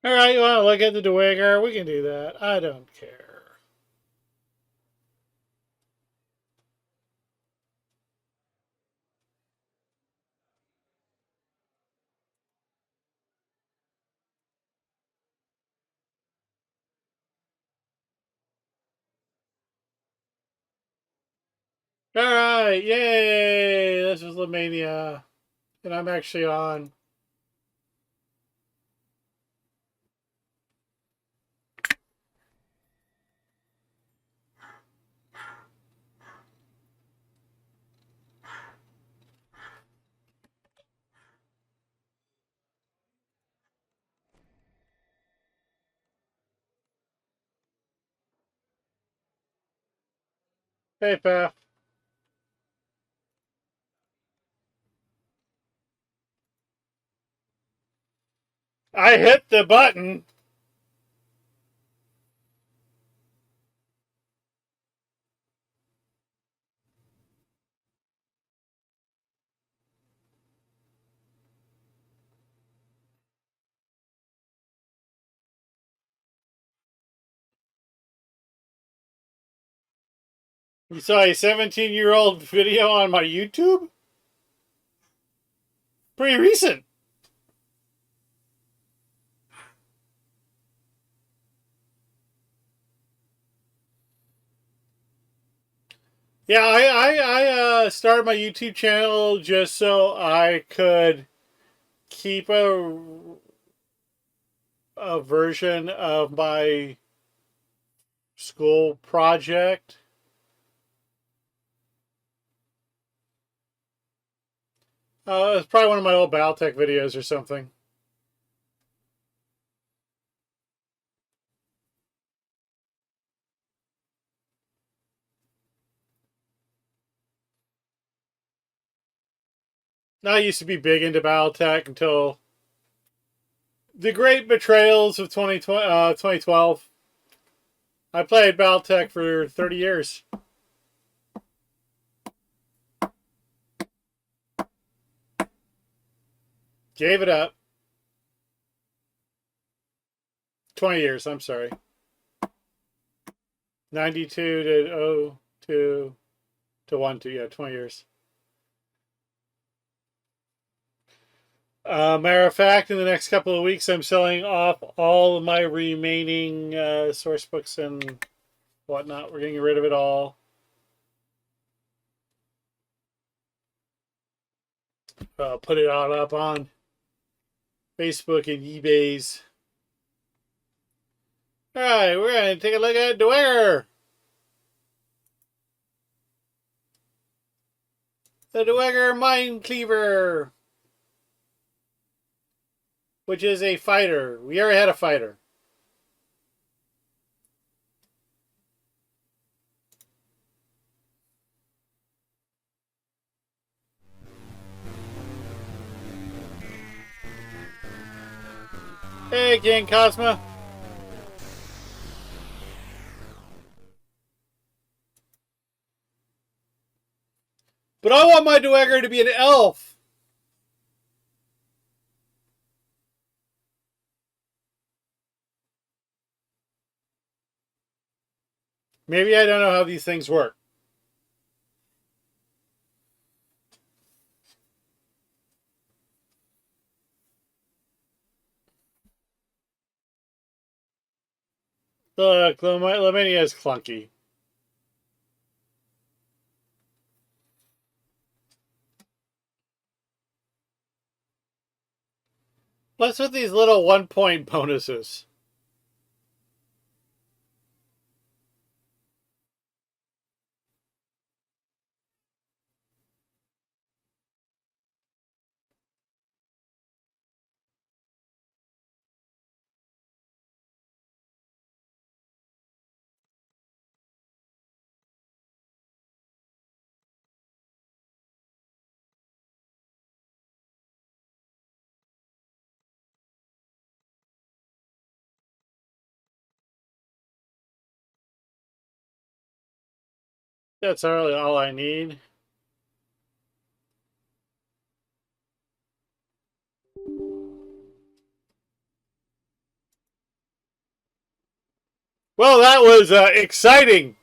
All right, you want to look at the Duegar? We can do that. I don't care. All right, yay! This is Lamania, and I'm actually on. Hey, Paf. I hit the button. You saw a 17-year-old video on my YouTube? Pretty recent. Yeah, I started my YouTube channel just so I could keep a version of my school project. It's probably one of my old Battletech videos or something. I used to be big into Battletech until the great betrayals of 2012. I played Battletech for 30 years. Gave it up. 20 years, I'm sorry. 92 to 02 to 12, yeah, 20 years. Matter of fact, in the next couple of weeks, I'm selling off all of my remaining source books and whatnot. We're getting rid of it all. Put it all up on Facebook and eBay's. All right, we're going to take a look at Duegar. The Duegar Mind Cleaver, which is a fighter. We already had a fighter. Hey, King Cosma. But I want my Duegar to be an elf. Maybe I don't know how these things work. Look, Lamania is clunky. What's with these little 1-point bonuses? That's really all I need. Well, that was exciting.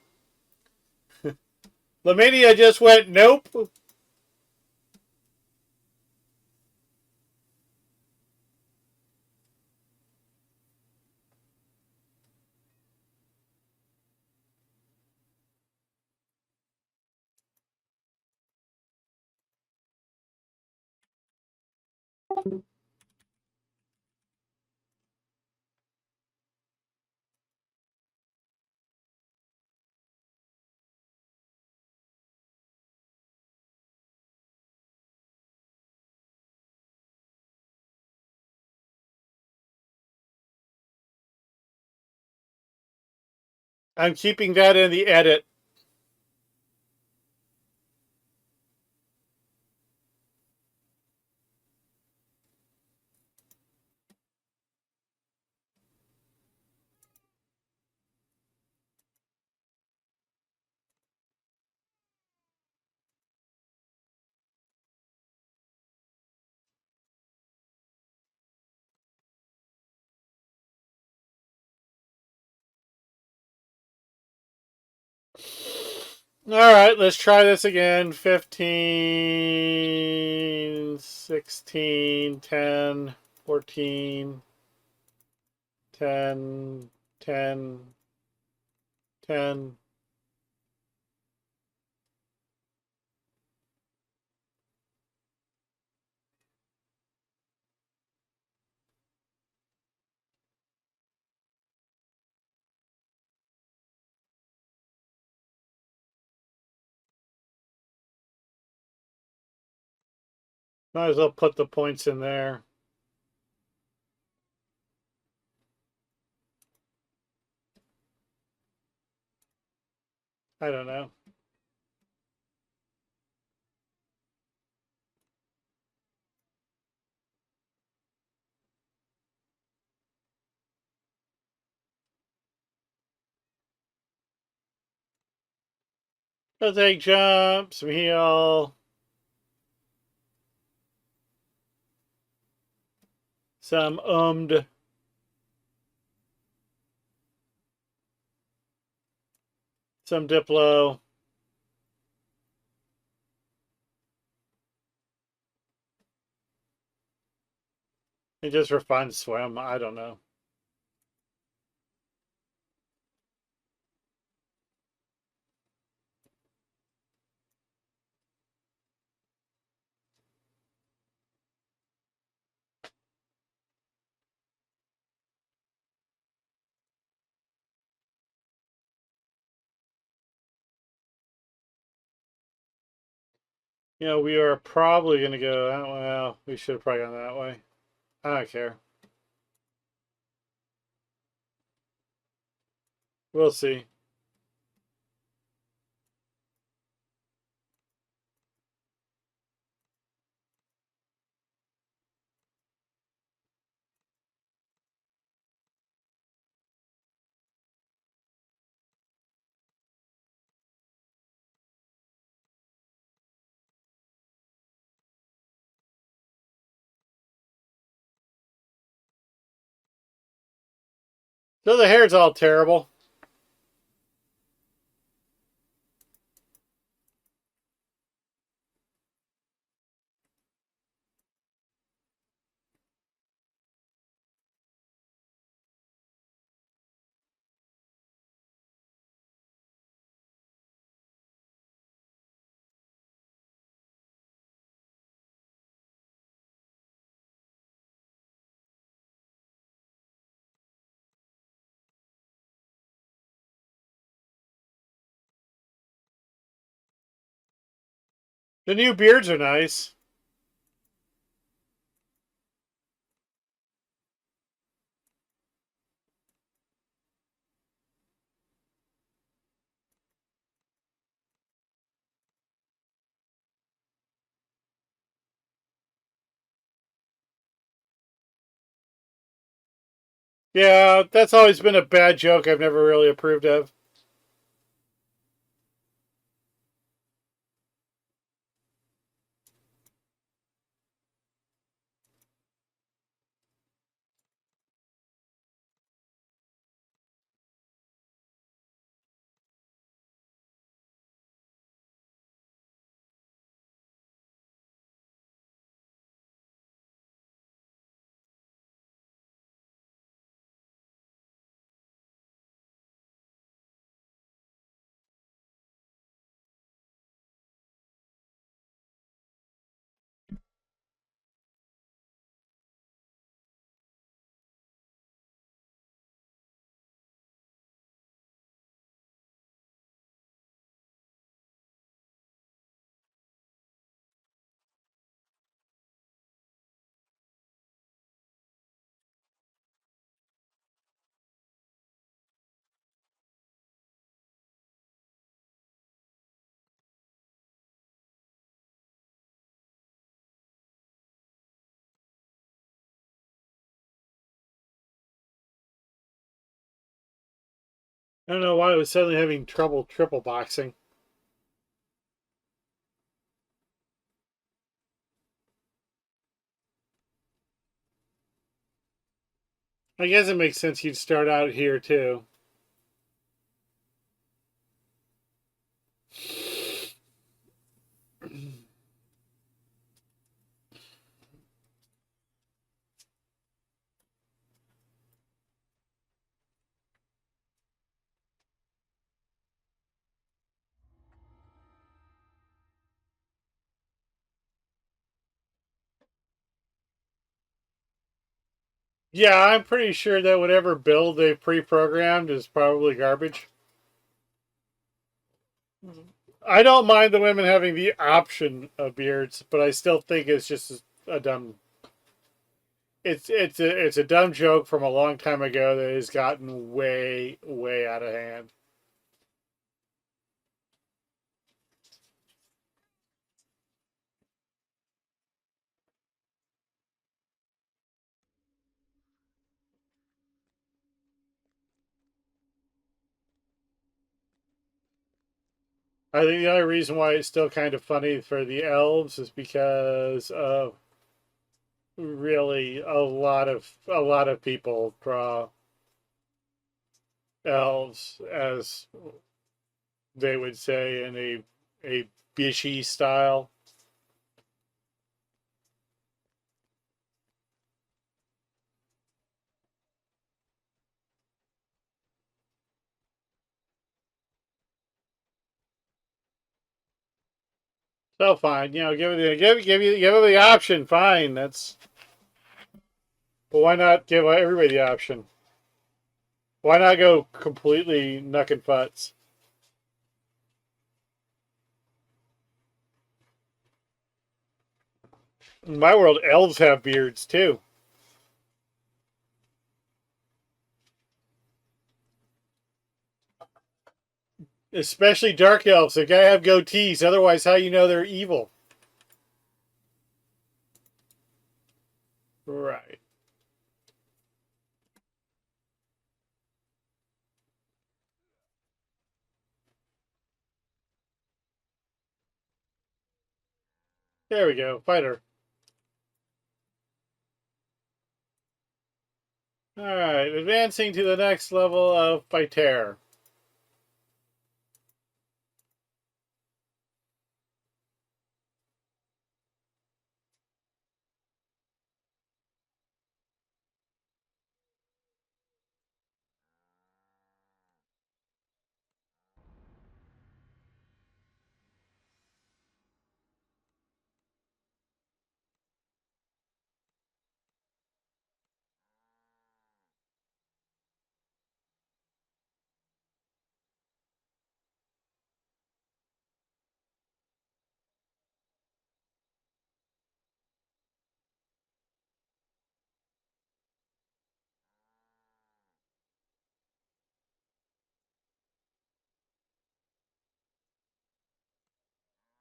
Lamania just went, nope. I'm keeping that in the edit. All right, let's try this again. 15, 16, 10, 14, 10, 10, 10. Might as well put the points in there. I don't know. I'll take jump, some heal, some some Diplo. And just for fun, swim. I don't know. You know, we are probably going to go that way. Well, we should have probably gone that way. I don't care. We'll see. So the hair's all terrible. The new beards are nice. Yeah, that's always been a bad joke I've never really approved of. I don't know why I was suddenly having trouble triple boxing. I guess it makes sense you'd start out here too. Yeah, I'm pretty sure that whatever build they pre-programmed is probably garbage. I don't mind the women having the option of beards, but I still think it's just a dumb. It's a dumb joke from a long time ago that has gotten way out of hand. I think the only reason why it's still kind of funny for the elves is because of really a lot of people draw elves as they would say in a bishy style. So fine, give them the option. Fine, that's. But why not give everybody the option? Why not go completely knuck and futz? In my world, elves have beards too. Especially dark elves. They gotta have goatees. Otherwise, how you know they're evil? Right. There we go. Fighter. Alright. Advancing to the next level of fighter.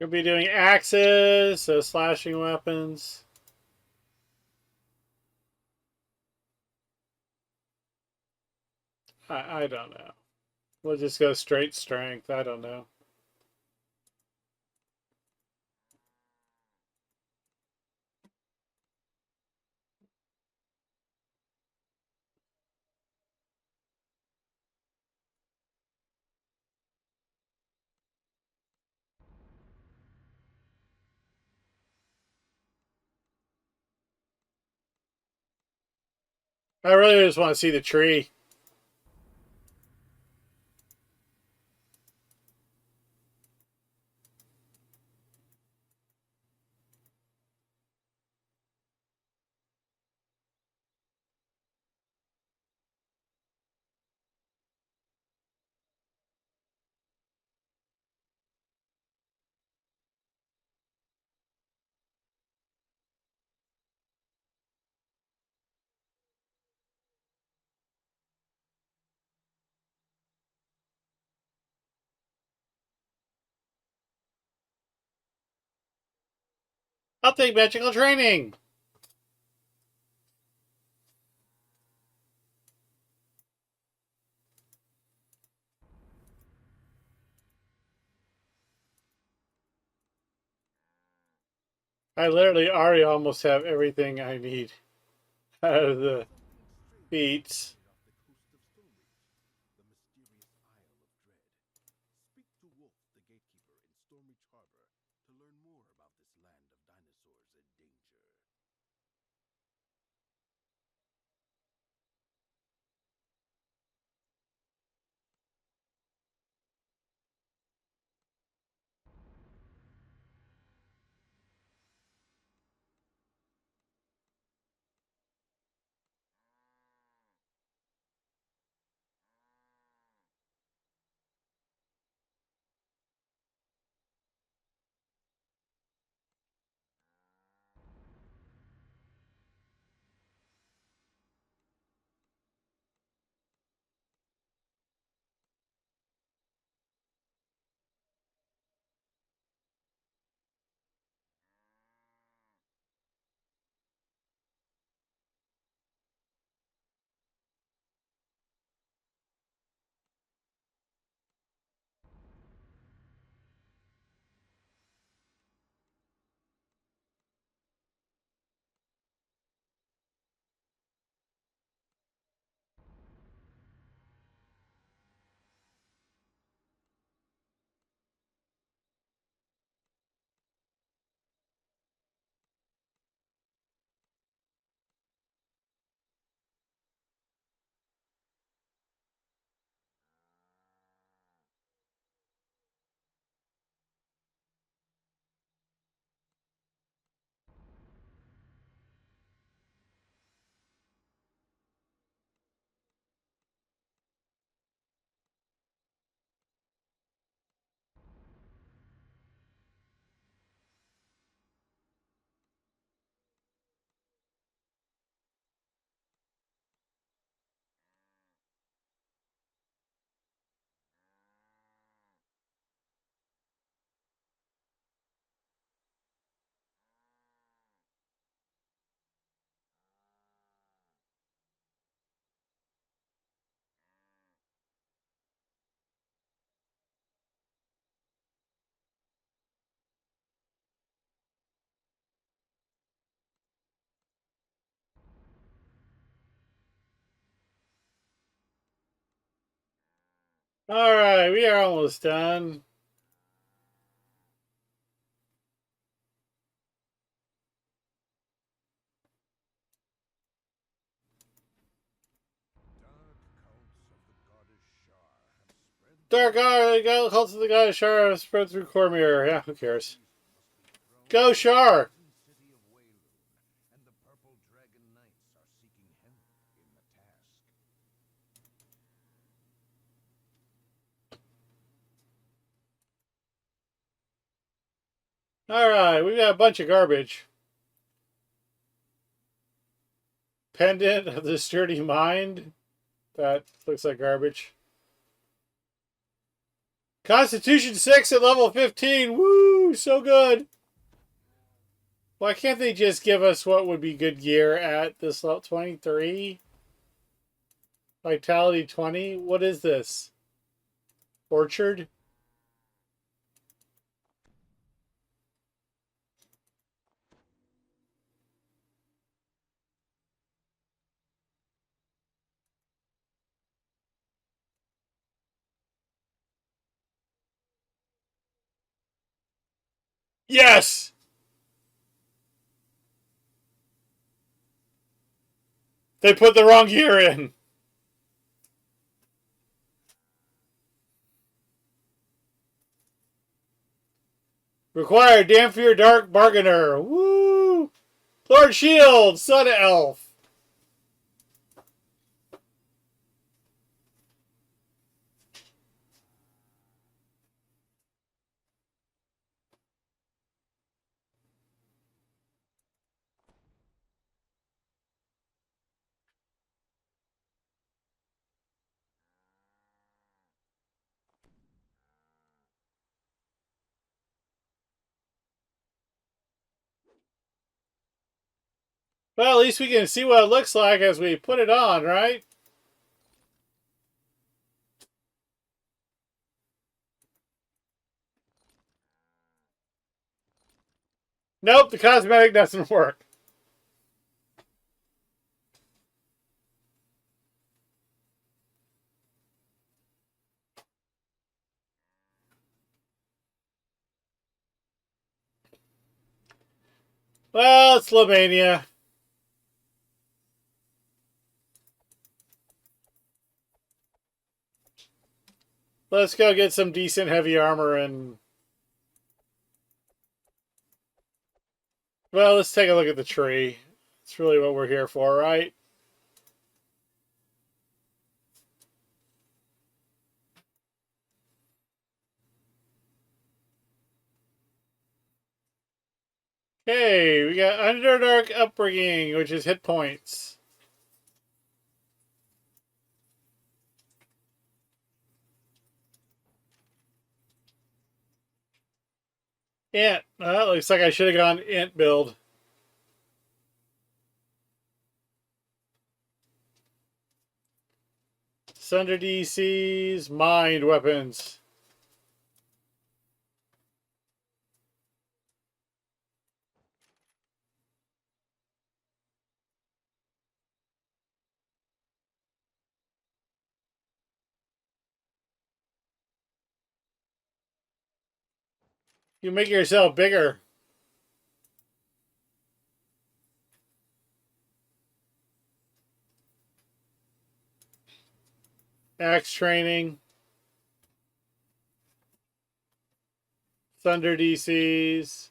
You'll be doing axes, so slashing weapons. I don't know. We'll just go straight strength. I don't know. I really just want to see the tree. I'll take magical training. I literally already almost have everything I need out of the beats. All right, we are almost done. Dark cults of the goddess Shar have spread through Cormier. Yeah, who cares? Go Shar! All right, we got a bunch of garbage. Pendant of the Sturdy Mind. That looks like garbage. Constitution 6 at level 15. Woo! So good. Why can't they just give us what would be good gear at this level? 23? Vitality 20? What is this? Orchard? Yes! They put the wrong gear in. Required Dampier Dark Bargainer. Woo! Lord Shield, Sun Elf. Well, at least we can see what it looks like as we put it on, right? Nope, the cosmetic doesn't work. Well, it's Lamania. Let's go get some decent heavy armor and... Well, let's take a look at the tree. It's really what we're here for, right? Okay, we got Underdark Upbringing, which is hit points. Int. Looks like I should have gone Int build. Sunder DCs, Mind Weapons. You make yourself bigger. Axe Training. Thunder DCs.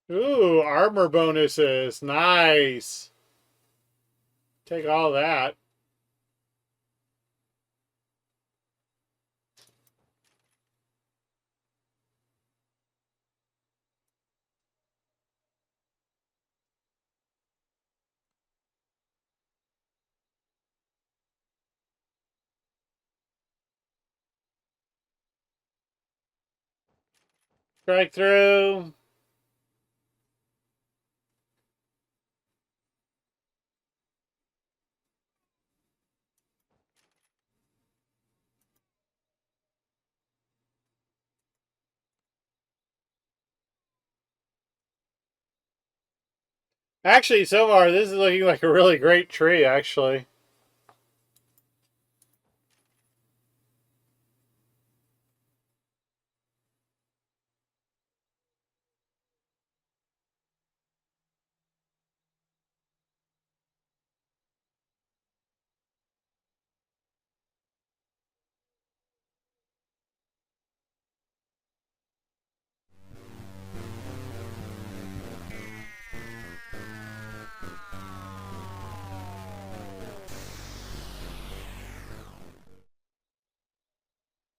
Ooh, armor bonuses. Nice. Take all that. Strike through. Actually, so far, this is looking like a really great tree, actually.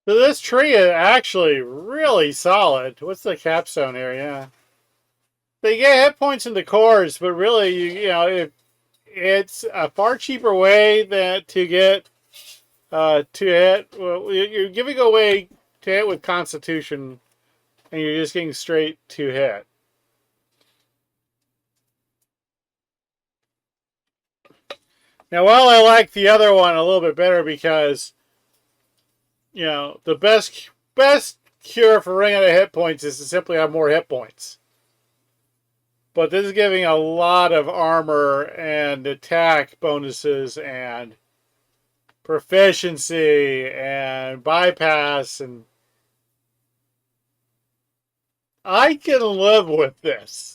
So this tree is actually really solid. What's the capstone here? Yeah. They get hit points in the cores, but really, it's a far cheaper way to get to hit. Well, you're giving away to hit with Constitution, and you're just getting straight to hit. Now, while I like the other one a little bit better because, the best cure for running out of hit points is to simply have more hit points. But this is giving a lot of armor and attack bonuses and proficiency and bypass, and I can live with this.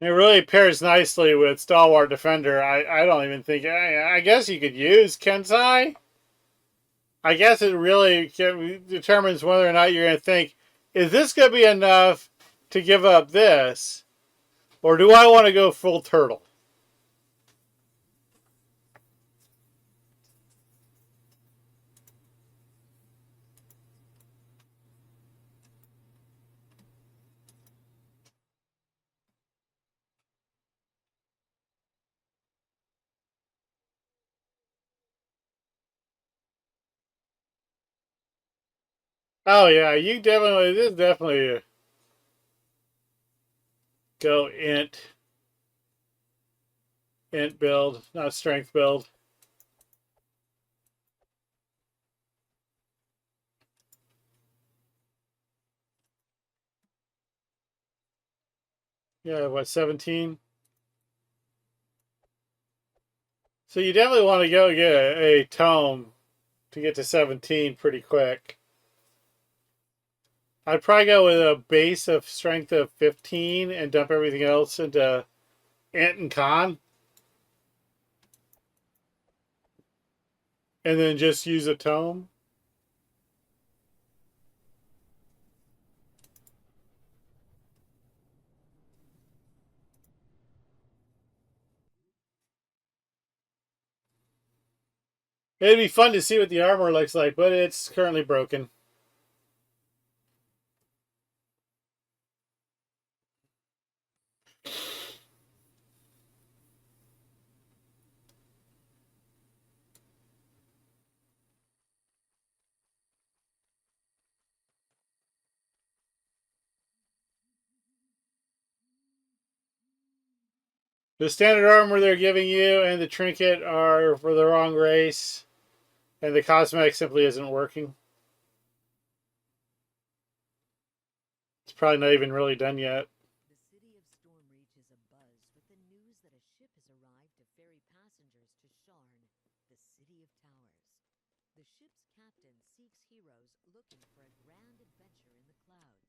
It really pairs nicely with Stalwart Defender. I don't even think... I guess you could use Kensai. I guess it really determines whether or not you're going to think, is this going to be enough to give up this? Or do I want to go full turtle? Oh yeah, you definitely. This is definitely a go int build, not strength build. Yeah, what 17? So you definitely want to go get a tome to get to 17 pretty quick. I'd probably go with a base of strength of 15 and dump everything else into int and con, and then just use a tome. It'd be fun to see what the armor looks like, but it's currently broken. The standard armor they're giving you and the trinket are for the wrong race, and the cosmetic simply isn't working. It's probably not even really done yet. The city of Stormreach is abuzz with the news that a ship has arrived to ferry passengers to Sharn, the city of towers. The ship's captain seeks heroes looking for a grand adventure in the clouds.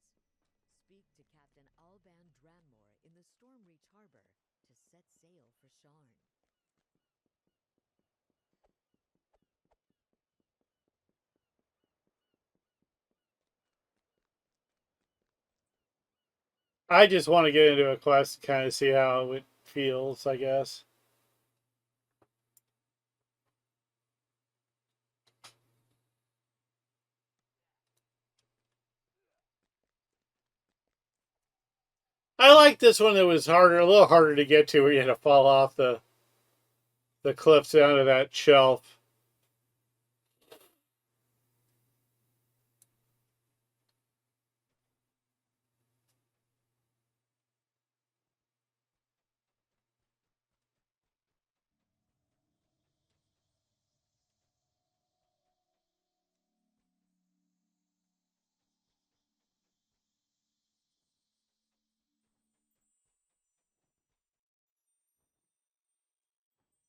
Speak to Captain Alban Dranmore in the Stormreach harbor to set sail for Sharn. I just want to get into a quest to kind of see how it feels, I guess. I like this one that was harder, a little harder to get to, where you had to fall off the cliffs down to that shelf.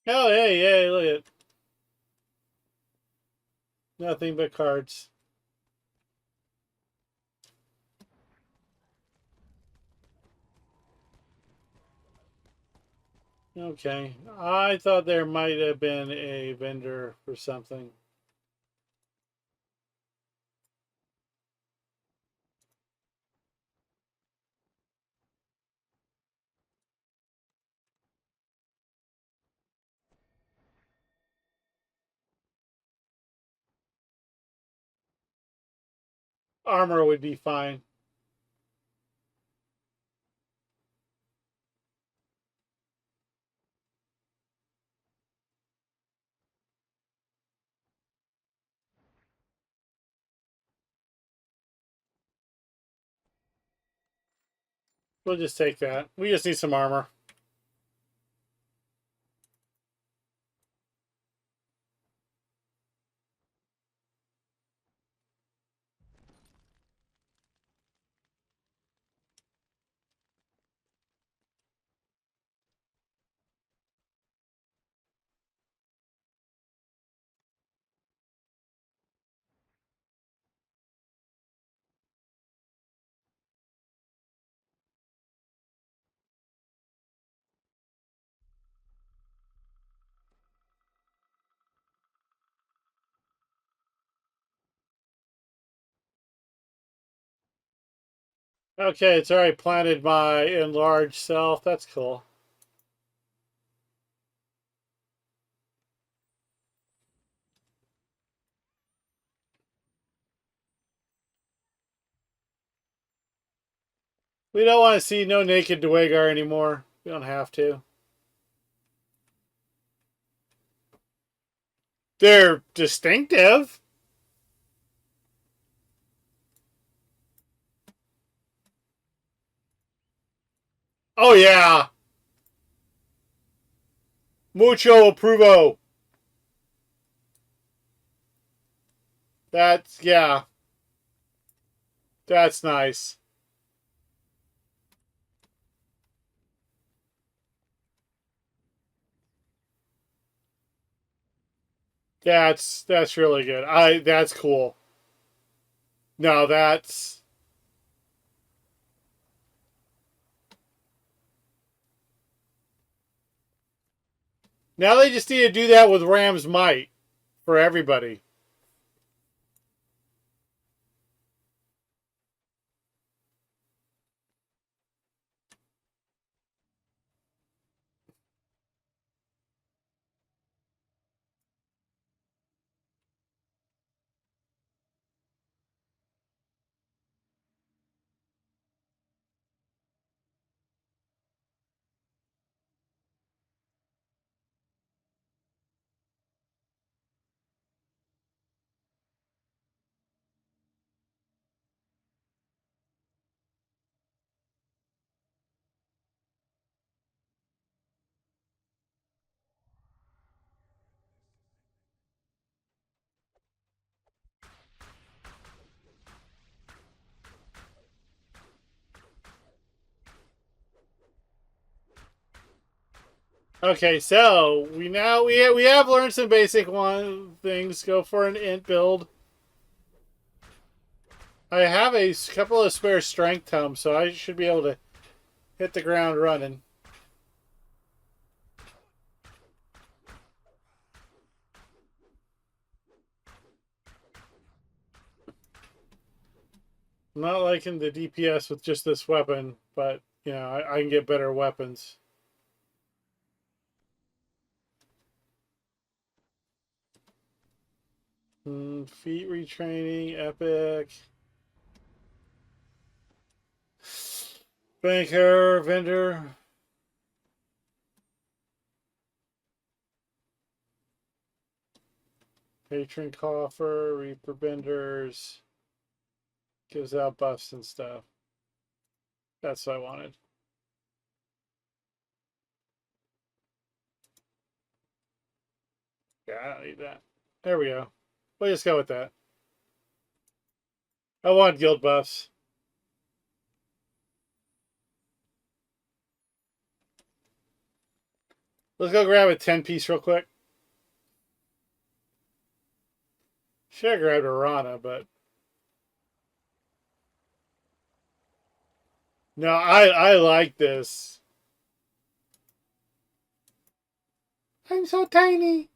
Oh, hey, hey, look at nothing but cards. Okay. I thought there might have been a vendor for something. Armor would be fine. We'll just take that. We just need some armor. Okay, it's already planted my enlarged self. That's cool. We don't want to see no naked Duegar anymore. We don't have to. They're distinctive. Oh, yeah. Mucho approvo. That's, yeah. That's nice. That's really good. That's cool. No, that's now they just need to do that with Ram's Might for everybody. Okay, so we have learned some basic one things. Go for an int build. I have a couple of spare strength tomes, so I should be able to hit the ground running. I'm not liking the DPS with just this weapon, but you know I can get better weapons. Feet retraining, epic. Banker, vendor. Patron coffer, Reaper benders. Gives out buffs and stuff. That's what I wanted. Yeah, I don't need that. There we go. We'll just go with that. I want guild buffs. Let's go grab a 10-piece real quick. Should have grabbed a Rana, but no, I like this. I'm so tiny.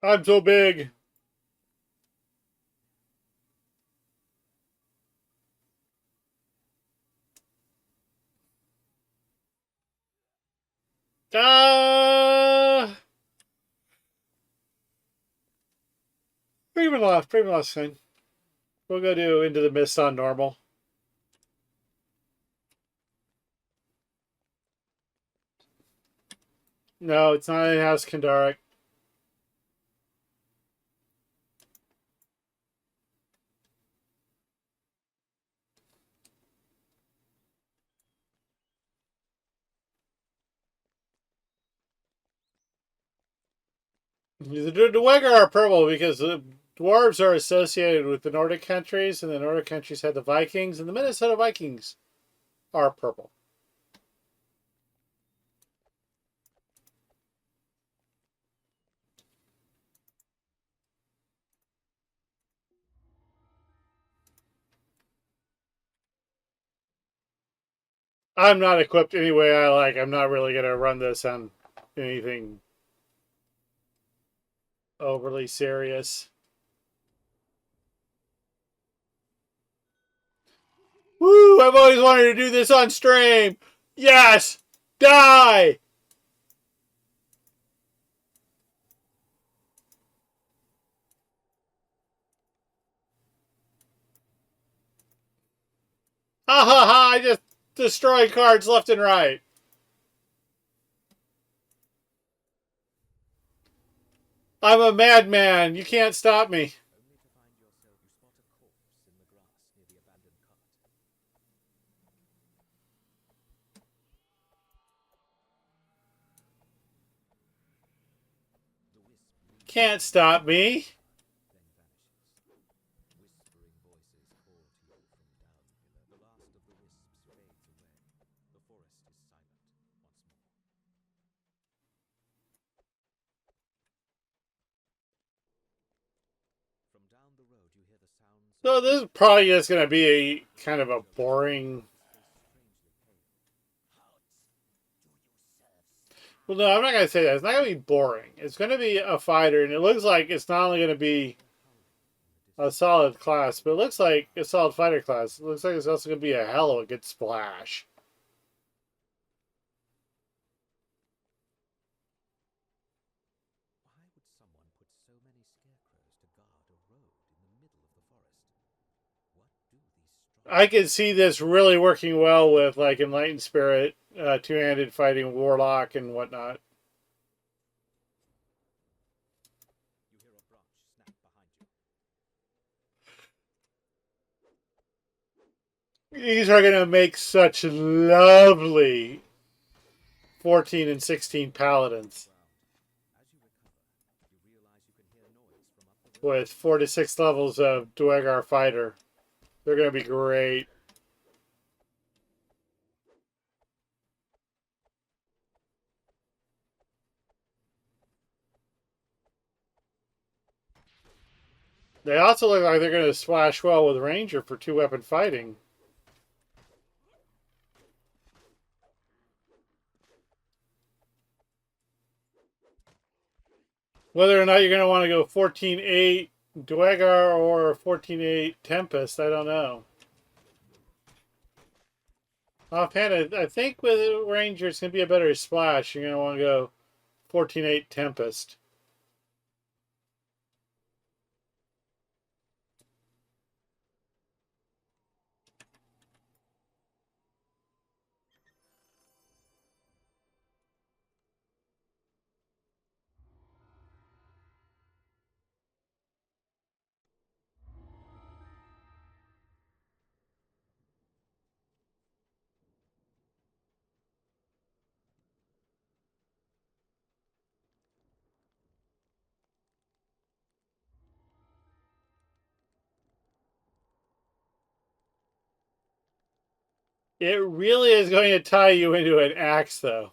I'm so big. Ah, Pretty lost thing. We'll go do Into the Mist on normal. No, it's not in House Kandaric. The Duegar are purple because the dwarves are associated with the Nordic countries, and the Nordic countries had the Vikings, and the Minnesota Vikings are purple. I'm not equipped any way I like. I'm not really going to run this on anything overly serious. Woo! I've always wanted to do this on stream. Yes! Die! Ha ha ha! I just destroy cards left and right. I'm a madman. You can't stop me. Only to find yourself you spot a corpse in the grass near the abandoned cart. The wisp leaps Can't stop me. then vanishes. Whispering voices call to you from down below. The last of the wisps fades away. The forest is silent once more. From down the road you hear the sounds of So this is probably just going to be a kind of a boring. Well, no, I'm not going to say that. It's not going to be boring. It's going to be a fighter, and it looks like it's not only going to be a solid class, but it looks like a solid fighter class. It looks like it's also going to be a hell of a good splash. Why would someone put so many scarecrows to guard a road in the middle of the forest? What do these strong... I can see this really working well with like Enlightened Spirit, two-handed fighting Warlock and whatnot. You hear a branch snap behind you. These are going to make such lovely 14 and 16 paladins As you recover, you realize you can hear noise from up the road. with 4 to 6 levels of Duegar fighter. They're going to be great. They also look like they're going to splash well with Ranger for 2-weapon fighting. Whether or not you're going to want to go 14-8 Duegar or 14-8 Tempest, I don't know. Offhand, I think with Ranger it's going to be a better splash. You're going to want to go 14-8 Tempest. It really is going to tie you into an axe, though.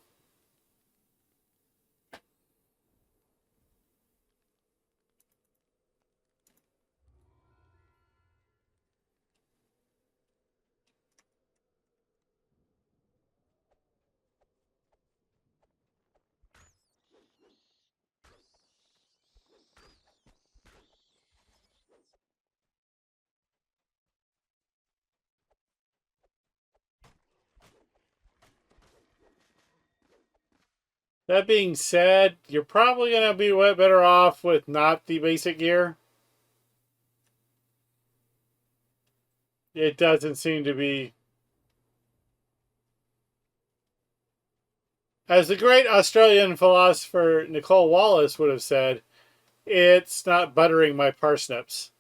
That being said, you're probably going to be way better off with not the basic gear. It doesn't seem to be. As the great Australian philosopher Nicole Wallace would have said, it's not buttering my parsnips.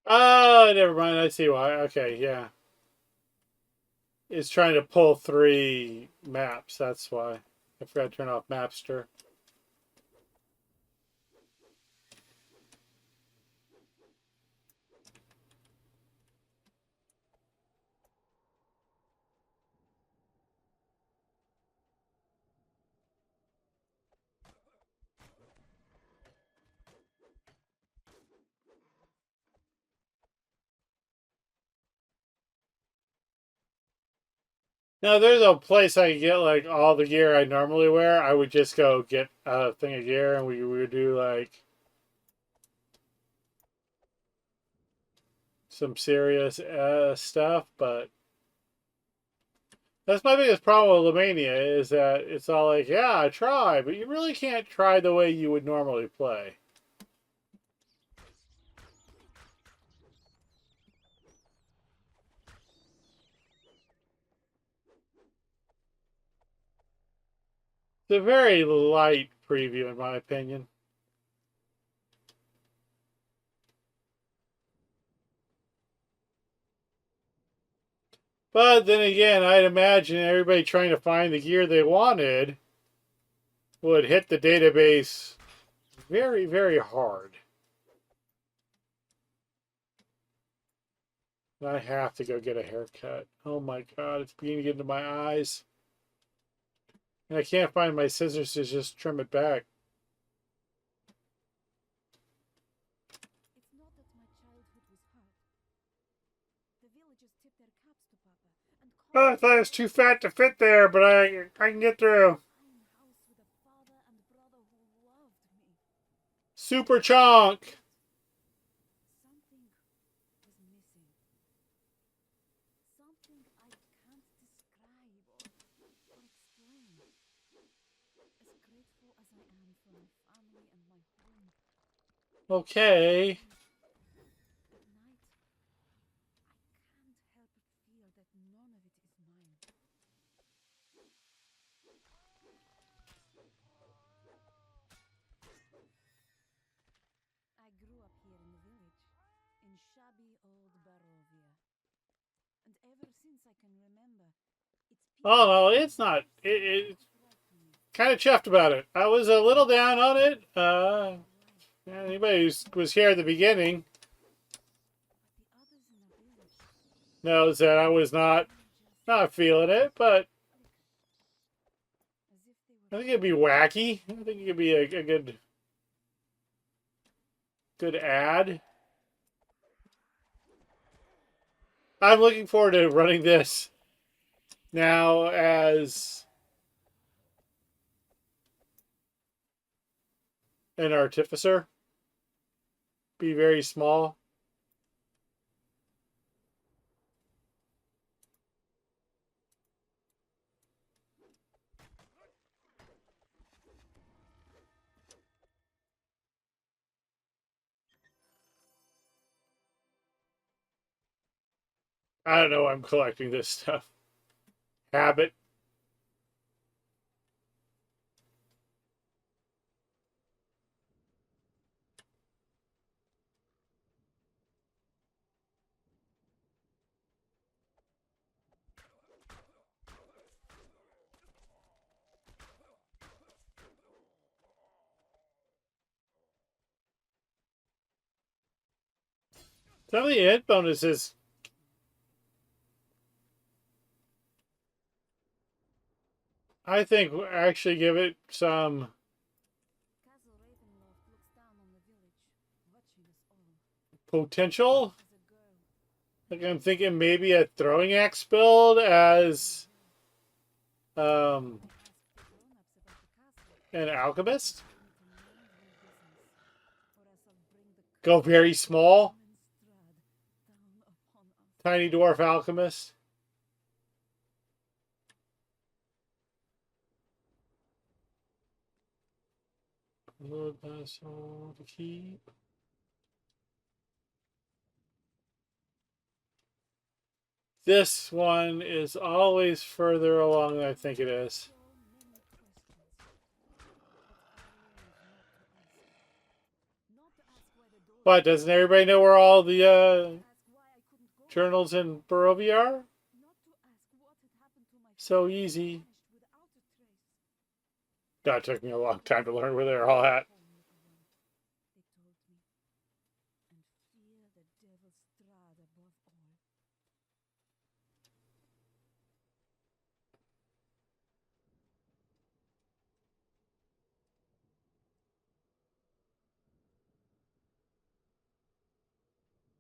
Oh, never mind. I see why. Okay, yeah. It's trying to pull 3 maps. That's why. I forgot to turn off Mapster. Now, if there's a place I can get like all the gear I normally wear, I would just go get a thing of gear and we would do like some serious stuff. But that's my biggest problem with Lamania is that it's all like, yeah, I try, but you really can't try the way you would normally play. It's a very light preview, in my opinion. But then again, I'd imagine everybody trying to find the gear they wanted would hit the database very, very hard. I have to go get a haircut. Oh my god, it's beginning to get into my eyes. And I can't find my scissors to just trim it back. It's not that my childhood was hard. The villagers tip their caps to Papa and call Oh, I thought it was too fat to fit there, but I can get through. fine house with a father and brother who loved me. Super chunk. Something was missing. Something I can't describe or explain. As grateful as I am for my family and my home, Okay. at night, I can't help but feel that none of it is mine. I grew up here in the village, in shabby old Barovia. And ever since I can remember, it's Oh, no, it's not. It's kind of chuffed about it. I was a little down on it. Anybody who was here at the beginning but the others in the village knows that I was not feeling it, but as if they I were think it'd be wacky. I think it could be a good ad. I'm looking forward to running this now as an artificer. Be very small. I don't know why I'm collecting this stuff. Habit. Some of the hit bonuses I think actually give it some Castle Ravenloft looks down on the village, watching us all. potential. As a girl, Like I'm thinking maybe a throwing axe build as um, ask the grown-ups about the castle. an alchemist. Need to mind your business, or else I'll bring the Go very small, Innistrad down upon us. tiny dwarf alchemist. Lord, that's all to keep. This one is always further along than I think it is. So many questions, but our role is not to ask. Not to ask why the door. But doesn't everybody know where all the Ask why I couldn't go. journals in Barovia are? Not to ask what had happened to my So family easy. vanished without a trace. That took me a long time to learn where they're all at. Home, little one, they told me. And fear the devil's strad above all.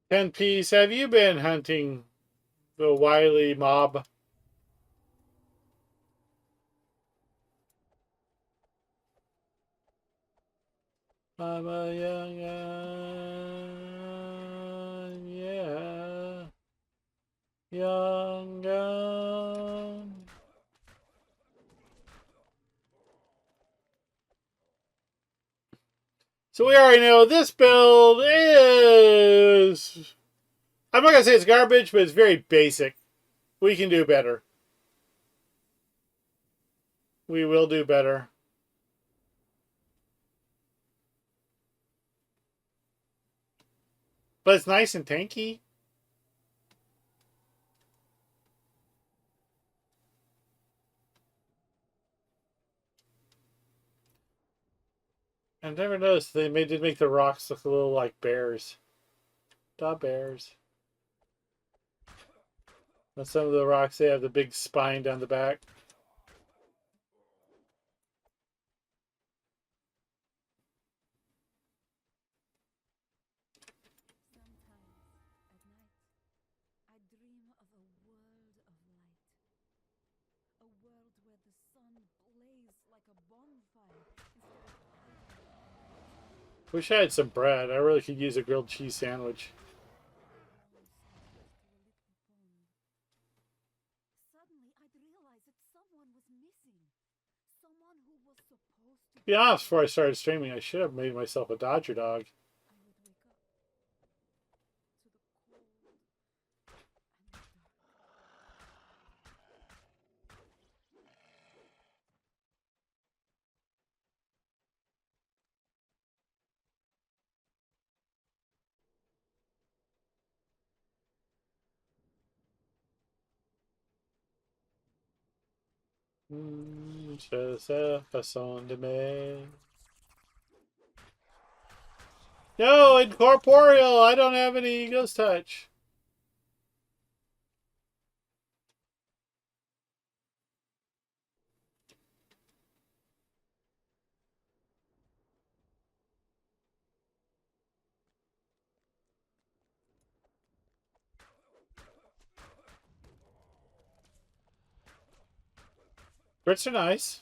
10 piece, have you been hunting the wily mob? I'm a young gun, yeah. Young gun. So we already know this build is... I'm not going to say it's garbage, but it's very basic. We can do better. We will do better. But it's nice and tanky. I've never noticed they did make the rocks look a little like bears. Da bears. On some of the rocks, they have the big spine down the back. Sometimes, at night, I dream of a world of light. A world where the sun blazes like a bonfire instead of hiding. Wish I had some bread. I really could use a grilled cheese sandwich. Suddenly, I'd realize that someone was missing. Someone who was supposed to To be honest, before I started streaming, I should have made myself a Dodger dog. I would wake up to the cold and the dark. Je sais façon de me. No, incorporeal. I don't have any ghost touch. Brits are nice.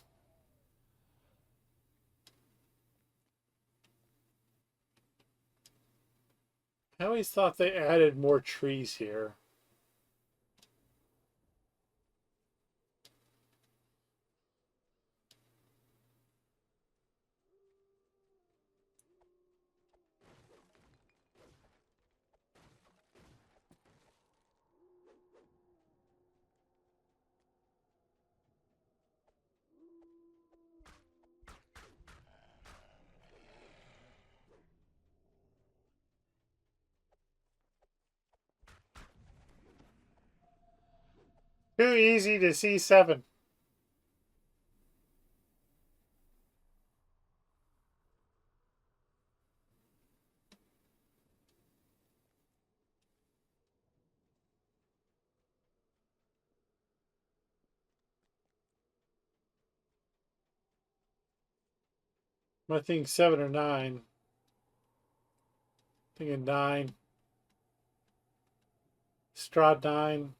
I always thought they added more trees here. Too easy to C7. I think 7 or 9. Thinking 9. Strahd 9.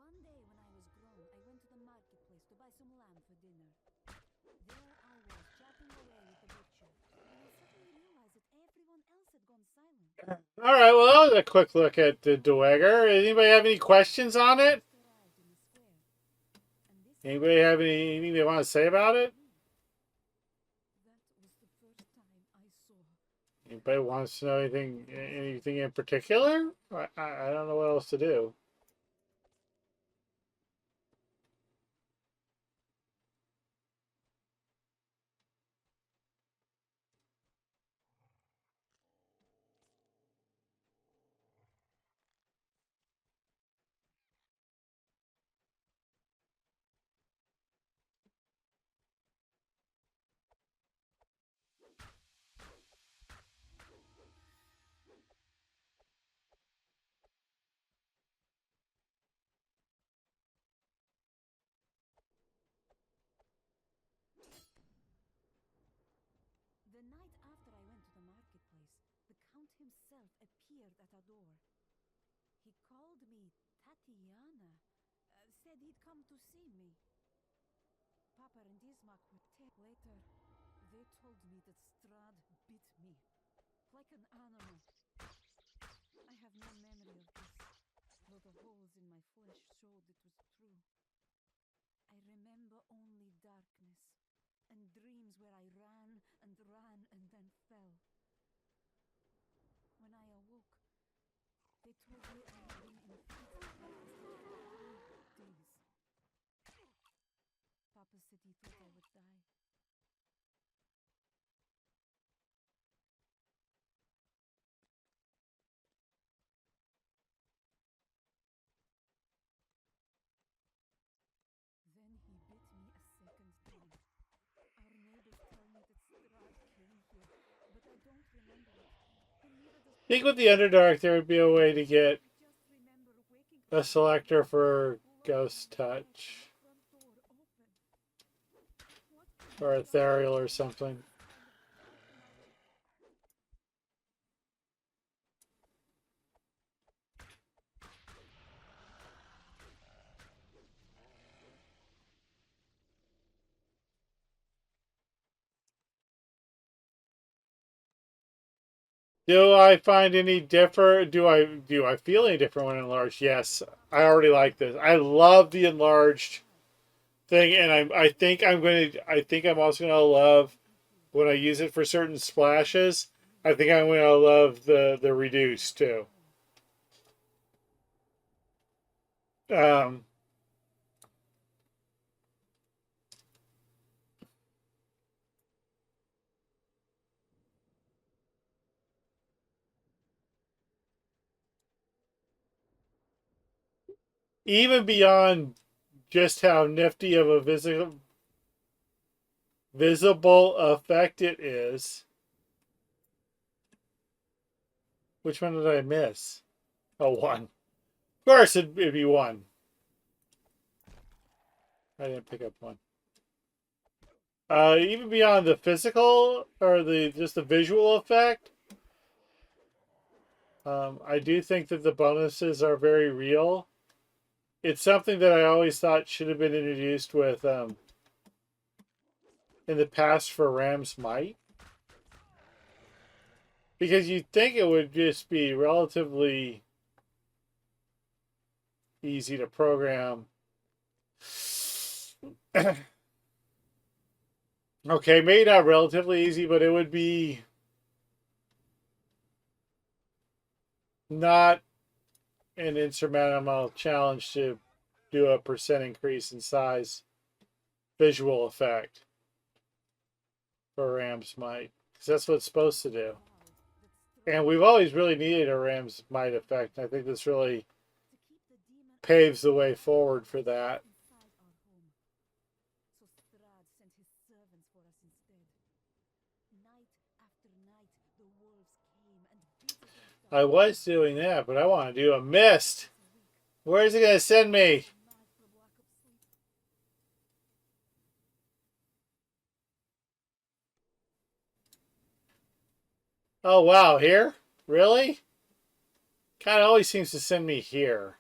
One day when I was grown, I went to the marketplace to buy some lamb for dinner. There I was, chatting away with the butcher, when I suddenly realized that everyone else had gone silent. All right, well, that was a quick look at the Duegar. Anybody have any questions on it? Just arrived in the square, and this Anybody have anything they want to say about it? that was the first time I saw. Anybody wants to know anything in particular? I don't know what else to do. himself appeared at our door. He called me Tatiana, said he'd come to see me. Papa and Ismak were later. They told me that Strad bit me, like an animal. I have no memory of this, though the holes in my flesh showed it was true. I remember only darkness, and dreams where I ran and then fell. When I awoke, they told me I had been infected by this for 3 days. Papa said he thought I would die. Then he bit me a second time. Our neighbors tell me that Strad came here, but I don't remember it. And neither does I think with the Underdark, there would be a way to get I just remember waking a selector for Ghost Touch or Ethereal or something. Do I find any different? Do I feel any different when enlarged? Yes, I already like this. I love the enlarged thing, and I think I'm also gonna love when I use it for certain splashes. I think I'm gonna love the reduced too. Um, Even beyond just how nifty of a visible effect it is. Which one did I miss? Oh, one. Of course, it'd be one. I didn't pick up one. Even beyond the physical or just the visual effect, I do think that the bonuses are very real. It's something that I always thought should have been introduced with in the past for Ram's Might. Because you'd think it would just be relatively easy to program. Okay, maybe not relatively easy, but it would be not an insurmountable challenge to do a percent increase in size visual effect for Ram's Might. Because that's what it's supposed to do. And we've always really needed a Ram's Might effect. I think this really paves the way forward for that. I was doing that, but I want to do a mist. Where is it going to send me? Oh, wow. Here? Really? Kind of always seems to send me here.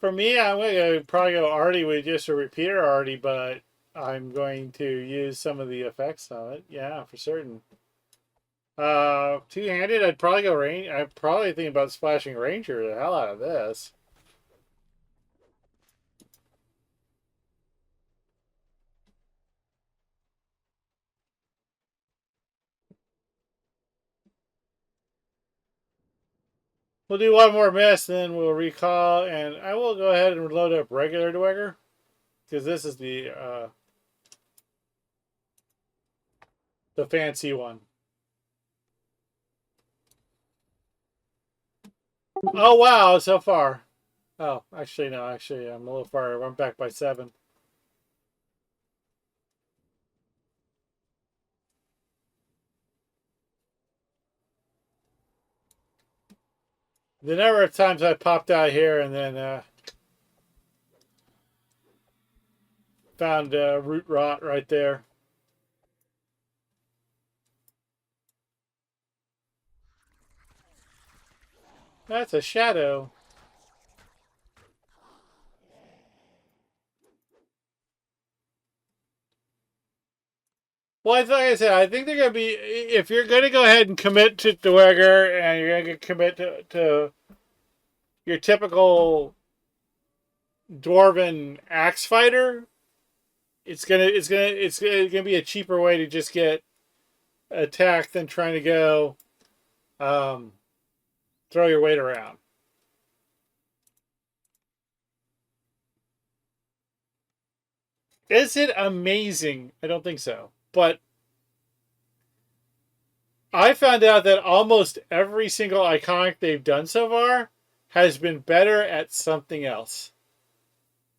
For me, I'm going to probably go Artie with just a repeater Artie, but I'm going to use some of the effects on it. Yeah, for certain. Two-handed, I'd probably go range. I'd probably think about splashing Ranger the hell out of this. We'll do one more miss, then we'll recall, and I will go ahead and load up regular Duegar, because this is the fancy one. Oh wow, so far. Oh, actually no, actually I'm a little far. I'm back by 7. The number of times I popped out here and then found root rot right there. That's a shadow. Well, like I said, I think they're going to be. If you're going to go ahead and commit to Duegar and you're going to commit to your typical dwarven axe fighter, it's gonna be a cheaper way to just get attacked than trying to go um, throw your weight around. Is it amazing? I don't think so, but I found out that almost every single iconic they've done so far has been better at something else.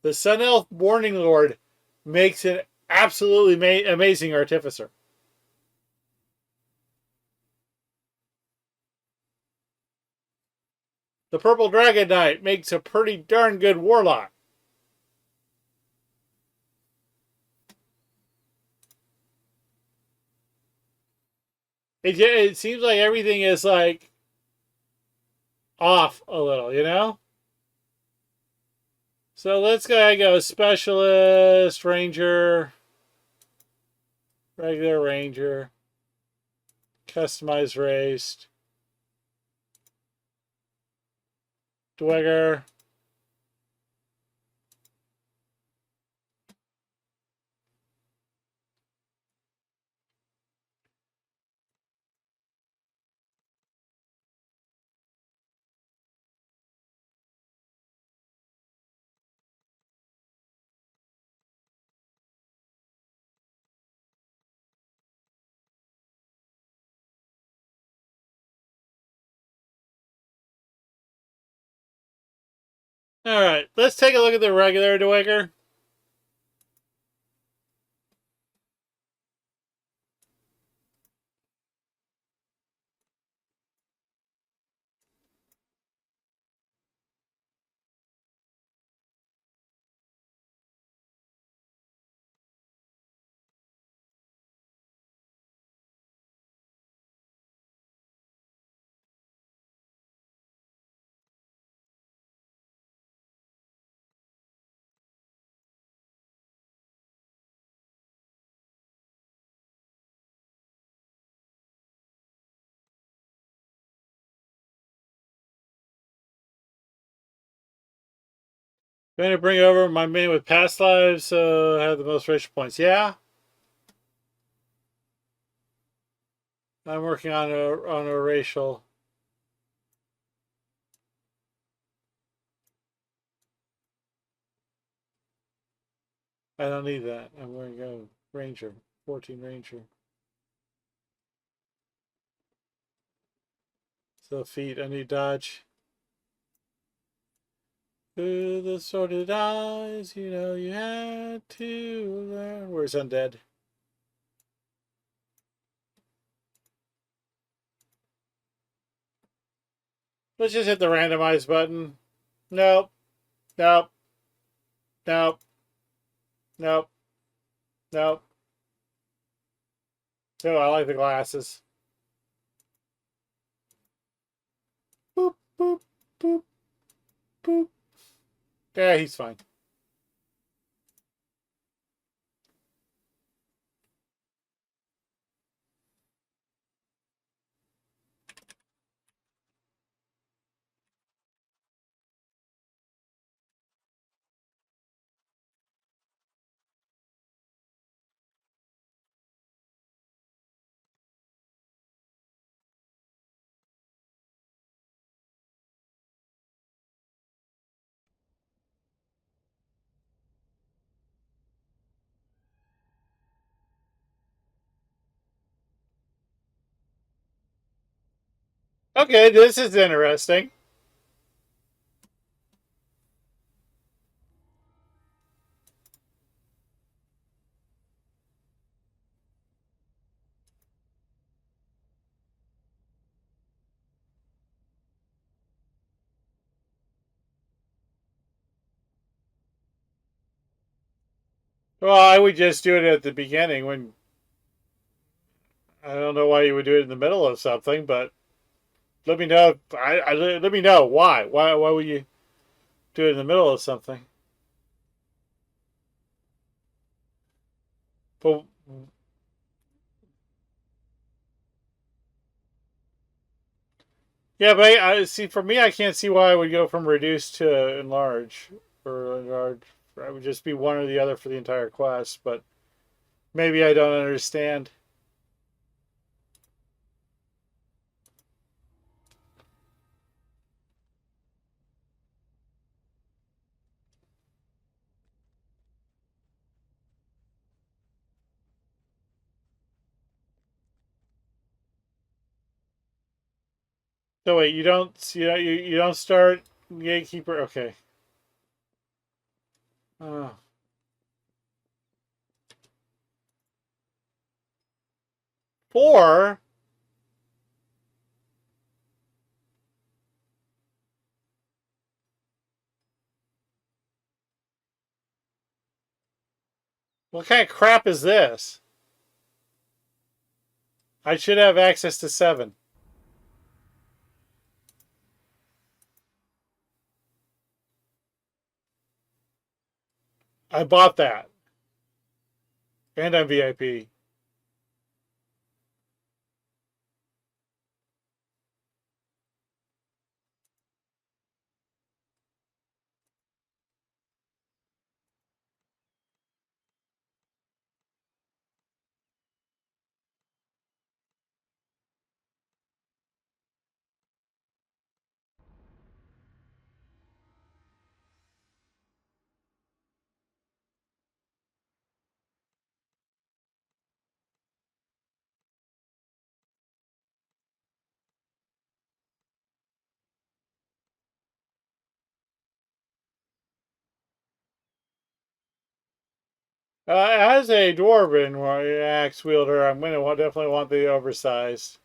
The Sun Elf Warning Lord makes an absolutely amazing artificer. The Purple Dragon Knight makes a pretty darn good warlock. It seems like everything is like off a little, you know? So let's go specialist, ranger, regular ranger, customized race, Duegar. All right, let's take a look at the regular Duegar. Going to bring over my main with past lives, so have the most racial points. Yeah, I'm working on a racial. I don't need that. I'm going to go ranger, 14 ranger. So feet, I need dodge. Through the sordid eyes, you know you had to learn. Where's undead? Let's just hit the randomize button. Nope. Nope. Nope. Nope. Nope. Oh, I like the glasses. Boop, boop, boop, boop. Yeah, he's fine. Okay, this is interesting. Well, I would just do it at the beginning when I don't know why you would do it in the middle of something, but let me know. Let me know why. Why would you do it in the middle of something? But yeah, but I see. For me, I can't see why I would go from reduce to enlarge or enlarge. I would just be one or the other for the entire quest. But maybe I don't understand. So wait, you don't start gatekeeper. Okay. Oh. Four. What kind of crap is this? I should have access to 7. I bought that. And I'm VIP. As a dwarven axe wielder, I'm going to definitely want the oversized.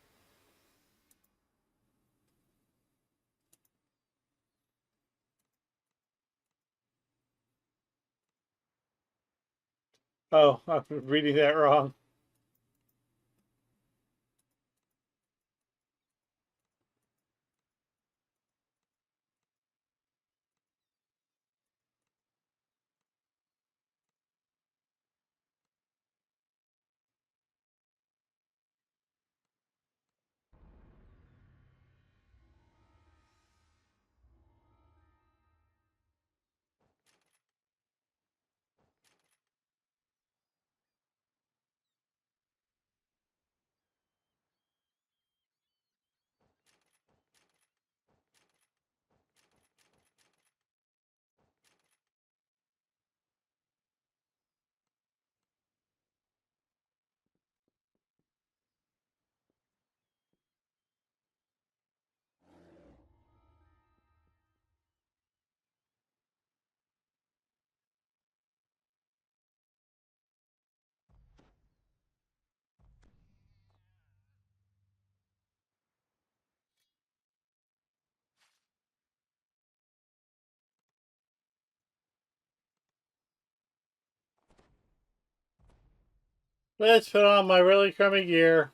Oh, I'm reading that wrong. Let's put on my really crummy gear.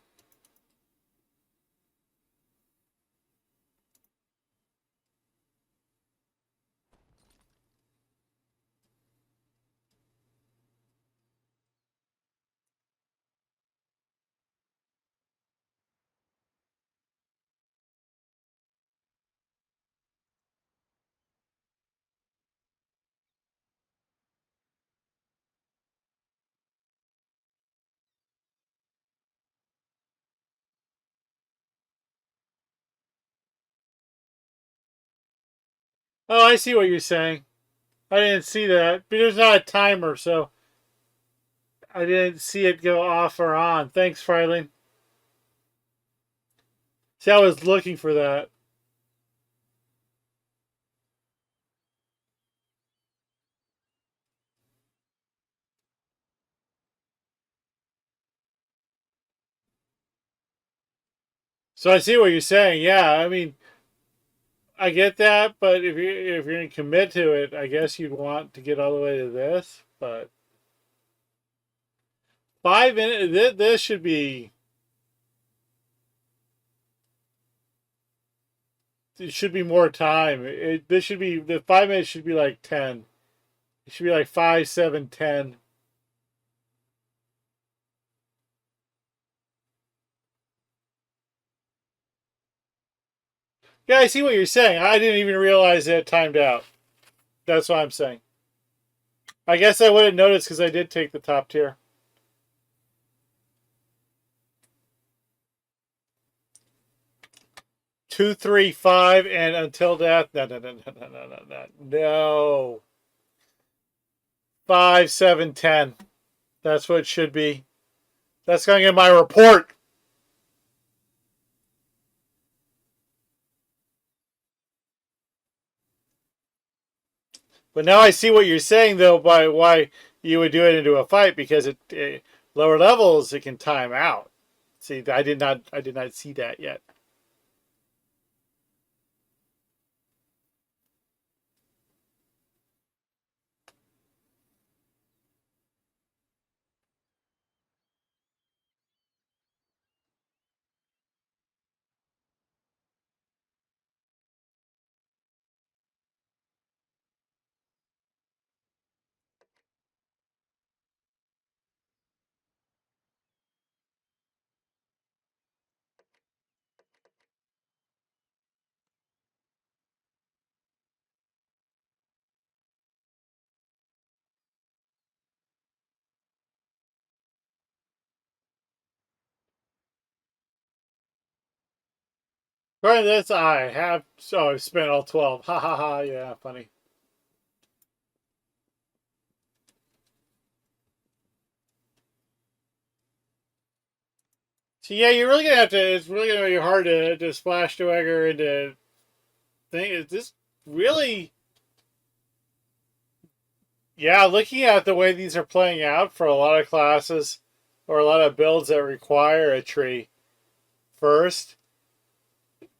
Oh, I see what you're saying. I didn't see that. But there's not a timer, so I didn't see it go off or on. Thanks, Fryling. See, I was looking for that. So I see what you're saying. Yeah, I mean, I get that, but if you're gonna commit to it, I guess you'd want to get all the way to this. But 5 minutes. This should be. It should be more time. This should be the 5 minutes should be like 10. It should be like 5, 7, 10. Yeah, I see what you're saying. I didn't even realize it timed out. That's what I'm saying. I guess I wouldn't notice because I did take the top tier. 2, 3, 5, and until death. No, no, no, no, no, no, no, no. No. 5, 7, 10. That's what it should be. That's going in my report. But now I see what you're saying, though, by why you would do it into a fight, because lower levels it can time out. See, I did not see that yet. Right, that's I have. So I've spent all 12. Ha ha ha. Yeah, funny. So yeah, you're really gonna have to. It's really gonna be hard to splash Duegar into thing. Is this really? Yeah, looking at the way these are playing out for a lot of classes or a lot of builds that require a tree first,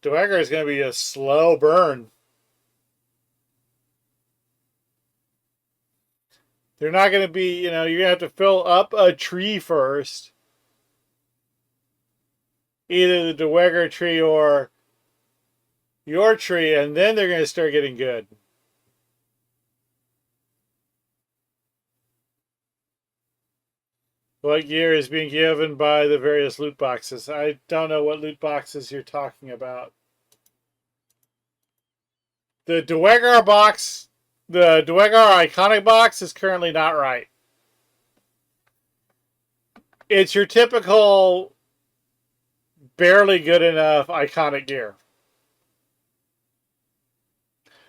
Duegar is going to be a slow burn. They're not going to be, you're going to have to fill up a tree first. Either the Duegar tree or your tree, and then they're going to start getting good. What gear is being given by the various loot boxes? I don't know what loot boxes you're talking about. The Duegar box, the Duegar iconic box is currently not right. It's your typical barely good enough iconic gear.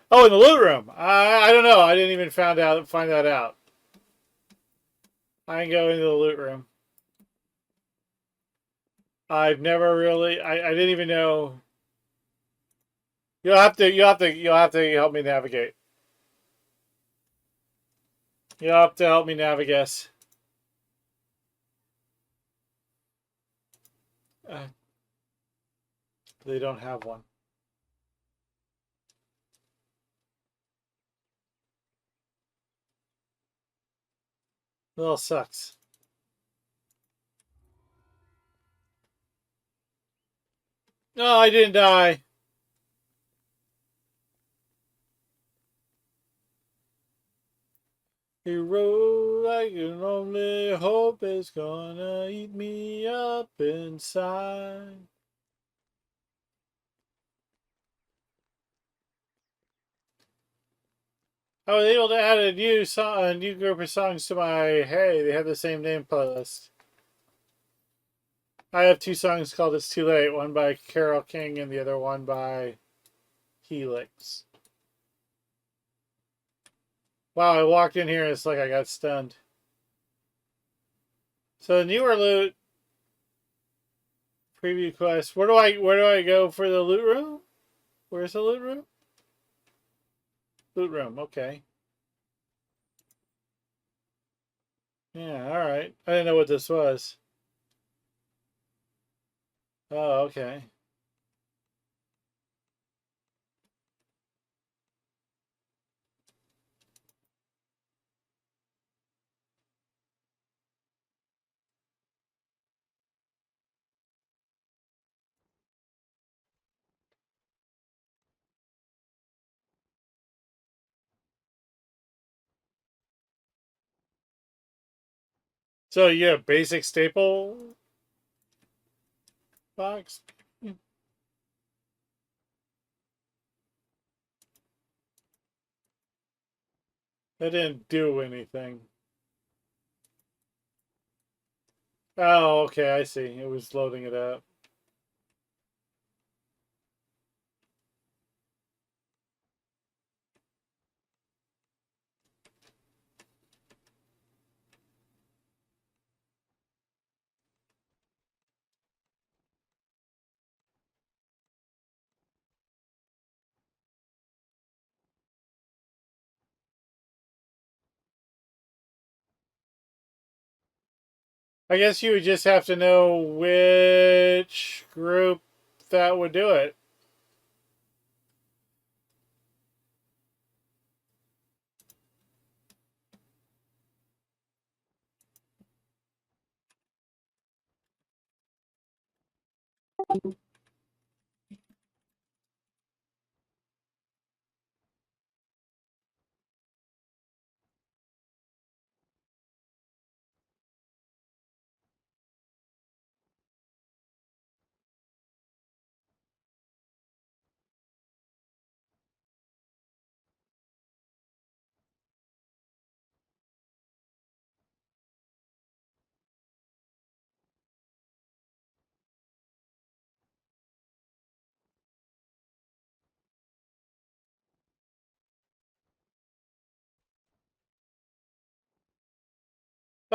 Oh, in the loot room. I don't know. I didn't even find that out. I can go into the loot room. I've never really. I didn't even know. You'll have to help me navigate. You'll have to help me navigate. They don't have one. Well, sucks. No, I didn't die. He wrote, I can only hope it's gonna eat me up inside. I was able to add a new group of songs to my Hey, they have the same name playlist. I have 2 songs called It's Too Late, one by Carole King and the other one by Helix. Wow, I walked in here and it's like I got stunned. So the newer loot preview quest. Where do I go for the loot room? Where's the loot room? Loot room, okay. Yeah, alright. I didn't know what this was. Oh, okay. So yeah, basic staple box. That didn't do anything. Oh, okay, I see. It was loading it up. I guess you would just have to know which group that would do it.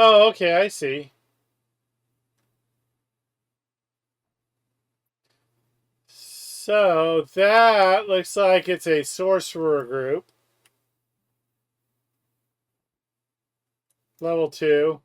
Oh, okay, I see. So that looks like it's a sorcerer group. Level 2.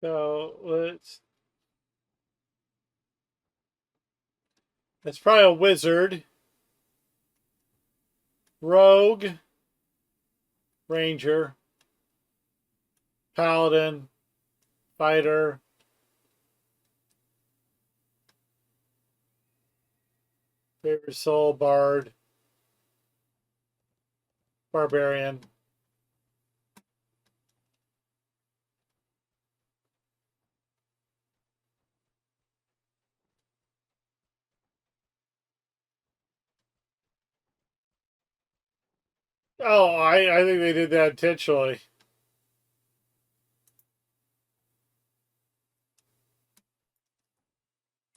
So that's probably a wizard. Rogue. Ranger. Paladin. Fighter. Favorite soul. Bard. Barbarian. Oh, I think they did that intentionally.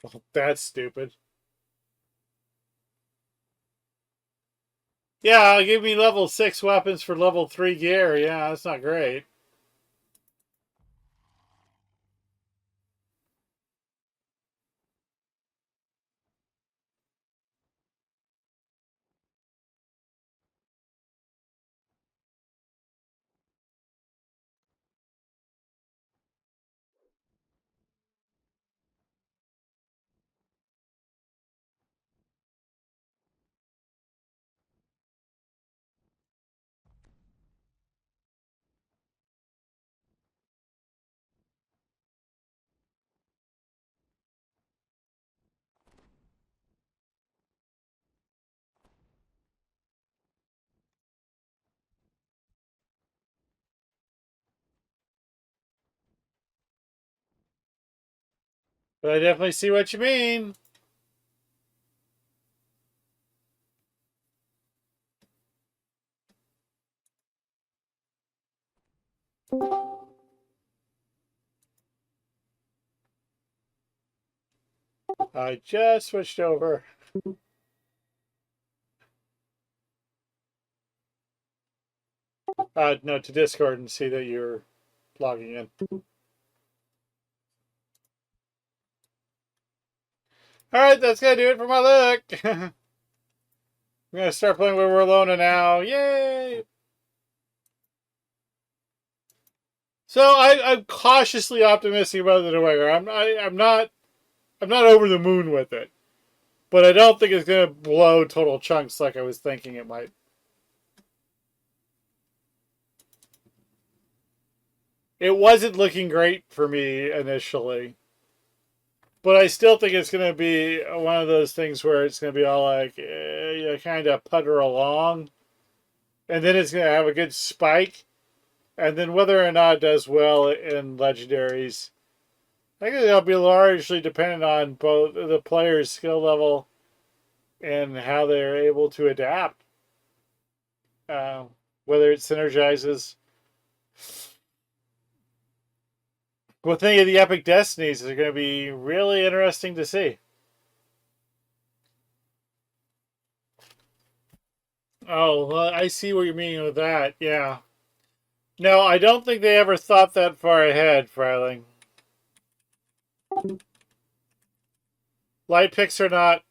Oh, that's stupid. Yeah, give me level 6 weapons for level 3 gear. Yeah, that's not great. But I definitely see what you mean. I just switched over. No, to Discord and see that you're logging in. All right, that's gonna do it for my look. I'm gonna start playing with Warlona now. Yay! So I'm cautiously optimistic about the Duegar. I'm not I'm not over the moon with it. But I don't think it's going to blow total chunks like I was thinking it might. It wasn't looking great for me initially. But I still think it's going to be one of those things where it's going to be all like, you kind of putter along. And then it's going to have a good spike. And then whether or not it does well in legendaries, I think it'll be largely dependent on both the player's skill level and how they're able to adapt. Whether it synergizes. Well, thinking of the Epic Destinies is going to be really interesting to see. Oh, well, I see what you're meaning with that. Yeah. No, I don't think they ever thought that far ahead, Freiling. Light picks are not